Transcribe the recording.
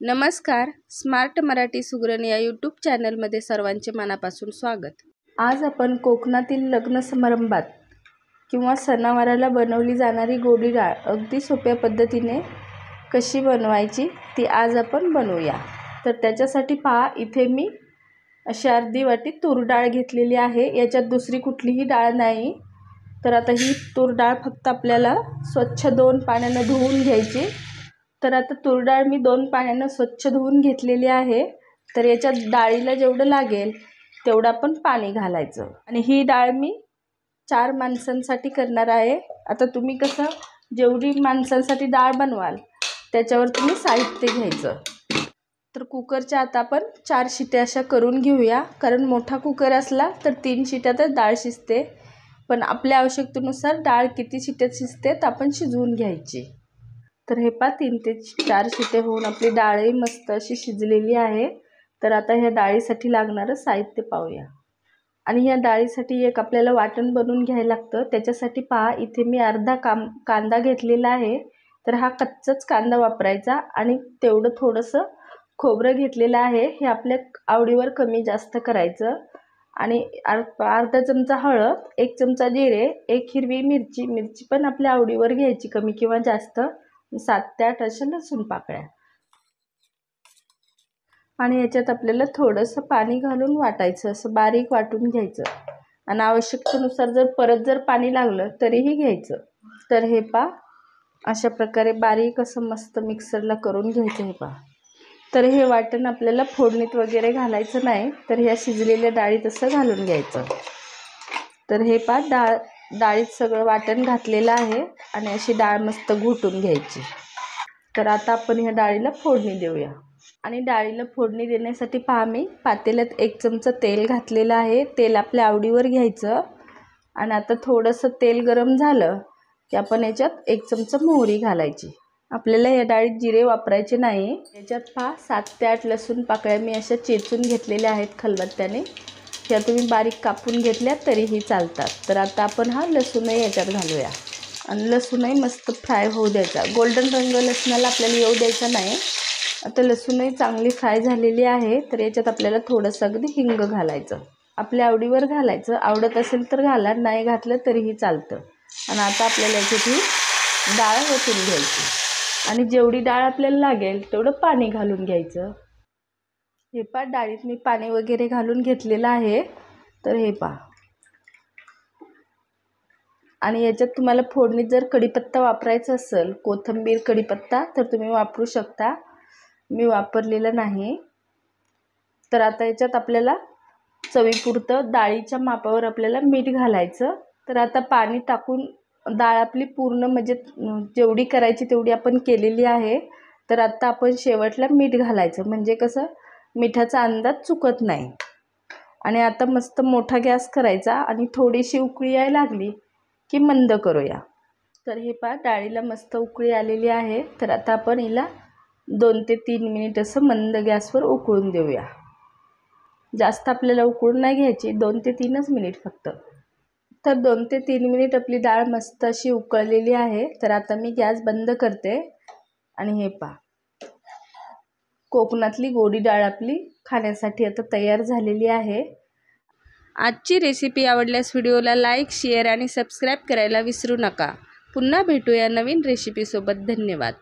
नमस्कार, स्मार्ट मराठी सुगरण या यूट्यूब चॅनलमध्ये सर्वांचे मनापासून स्वागत। आज आपण कोकणातील लग्न समारंभात किंवा सणावाराला बनवली जाणारी गोडी डाळ अगदी सोप्या पद्धतीने कशी बनवायची ती आज आपण बनवूया। तर त्याच्यासाठी पहा, इथे मी अशी अर्धी वाटी तूर डाळ घेतलेली आहे। याच्यात दुसरी कुठलीही डाळ नाही। तर आता ही तूर डाळ फक्त आपल्याला स्वच्छ 2 पाण्याने धुवून घ्यायची। तर आता तूर डाळ मी 2 पाण्याने स्वच्छ धुवून घेतलेली आहे। तर याच्यात डाळीला जेवढं लागेल तेवढं आपण पाणी घालायचं आणि ही डाळ मी 4 माणसांसाठी करणार आहे। आता तुम्ही कसं जेवढी माणसांसाठी डाळ बनवाल त्याच्यावर तुम्ही साहित्य घ्यायचं। तर कुकरच्या आता आपण 4 शिट्या अशा करून घेऊया, कारण मोठा कुकर असला तर 3 शिट्यातच डाळ शिजते, पण आपल्या आवश्यकतेनुसार डाळ किती शिट्यात शिजते तर आपण शिजवून घ्यायची। तर हे पहा, 3 ते 4 शिट्या होऊन आपली डाळही मस्त अशी शिजलेली आहे। तर आता ह्या डाळीसाठी लागणारं साहित्य पाहूया। आणि ह्या डाळीसाठी एक आपल्याला वाटण बनवून घ्यायला लागतं। त्याच्यासाठी पहा, इथे मी अर्धा कांदा घेतलेला आहे। तर हा कच्चाच कांदा वापरायचा आणि तेवढं थोडंसं खोबरं घेतलेलं आहे। हे आपल्या आवडीवर कमी जास्त करायचं। आणि अर्धा चमचा हळद, 1 चमचा जिरे, 1 हिरवी मिरची पण आपल्या आवडीवर घ्यायची, कमी किंवा जास्त, 7 ते 8 अशा लसूण पाकळ्या। आणि याच्यात आपल्याला थोडंसं पाणी घालून वाटायचं, असं बारीक वाटून घ्यायचं। आणि आवश्यकतेनुसार जर पाणी लागलं तरीही घ्यायचं। तर हे पहा, अशा प्रकारे बारीक असं मस्त मिक्सरला करून घ्यायचं। हे पहा, तर हे वाटण आपल्याला फोडणीत वगैरे घालायचं नाही, तर ह्या शिजलेल्या डाळीत असं घालून घ्यायचं। तर हे पहा, डाळीत सगळं वाटण घातलेलं आहे आणि अशी डाळ मस्त घोटून घ्यायची। तर आता आपण ह्या डाळीला फोडणी देऊया। आणि डाळीला फोडणी देण्यासाठी पहा, मी पातेल्यात 1 चमचा तेल घातलेलं आहे। तेल आपल्या आवडीवर घ्यायचं। आणि आता थोडंसं तेल गरम झालं की आपण याच्यात 1 चमचा मोहरी घालायची। आपल्याला या डाळीत जिरे वापरायचे नाही। याच्यात पहा, 7 ते 8 लसूण पाकळ्या मी अशा चेचून घेतलेल्या आहेत खलबत्त्याने। त्या तुम्ही बारीक कापून घेतल्या तरीही चालतात। तर आता आपण हा लसूणही याच्यात घालूया आणि लसूणही मस्त फ्राय होऊ द्यायचा। गोल्डन रंग लसणाला आपल्याला येऊ द्यायचा नाही। आता लसूणही चांगली फ्राय झालेली आहे। तर याच्यात आपल्याला थोडंसं अगदी हिंग घालायचं, आपल्या आवडीवर घालायचं। आवडत असेल तर घाला, नाही घातलं तरीही चालतं। आणि आता आपल्याला याची डाळ ओतून घ्यायची आणि जेवढी डाळ आपल्याला लागेल तेवढं पाणी घालून घ्यायचं। हे पहा, डाळीत मी पाणी वगैरे घालून घेतलेलं आहे। तर हे पहा, आणि याच्यात तुम्हाला फोडणीत जर कढीपत्ता वापरायचा असेल, कोथिंबीर कढीपत्ता, तर तुम्ही वापरू शकता। मी वापरलेला नाही। तर आता याच्यात आपल्याला चवीपुरतं डाळीच्या मापावर आपल्याला मीठ घालायचं। तर आता पाणी टाकून डाळ आपली पूर्ण म्हणजे जेवढी करायची तेवढी आपण केलेली आहे। तर आता आपण शेवटला मीठ घालायचं, म्हणजे कसं मिठाचा अंदाज चुकत नाही। आणि आता मस्त मोठा गॅस करायचा आणि थोडीशी उकळी यायला लागली की मंद करूया। तर हे पहा, डाळीला मस्त उकळी आलेली आहे। तर आता आपण हिला 2 ते 3 मिनिट असं मंद गॅसवर उकळून देऊया। जास्त आपल्याला उकळून नाही घ्यायची, 2 ते 3च मिनिट फक्त। तर 2 ते 3 मिनिट आपली डाळ मस्त अशी उकळलेली आहे। तर आता मी गॅस बंद करते आणि हे पहा, कोकणातली गोडी डाळ आपली खाण्यासाठी आता तयार झालेली आहे। आजची रेसिपी आवडल्यास व्हिडिओला लाईक, शेअर आणि सबस्क्राईब करायला विसरू नका। पुन्हा भेटूया नवीन रेसिपीसोबत। धन्यवाद।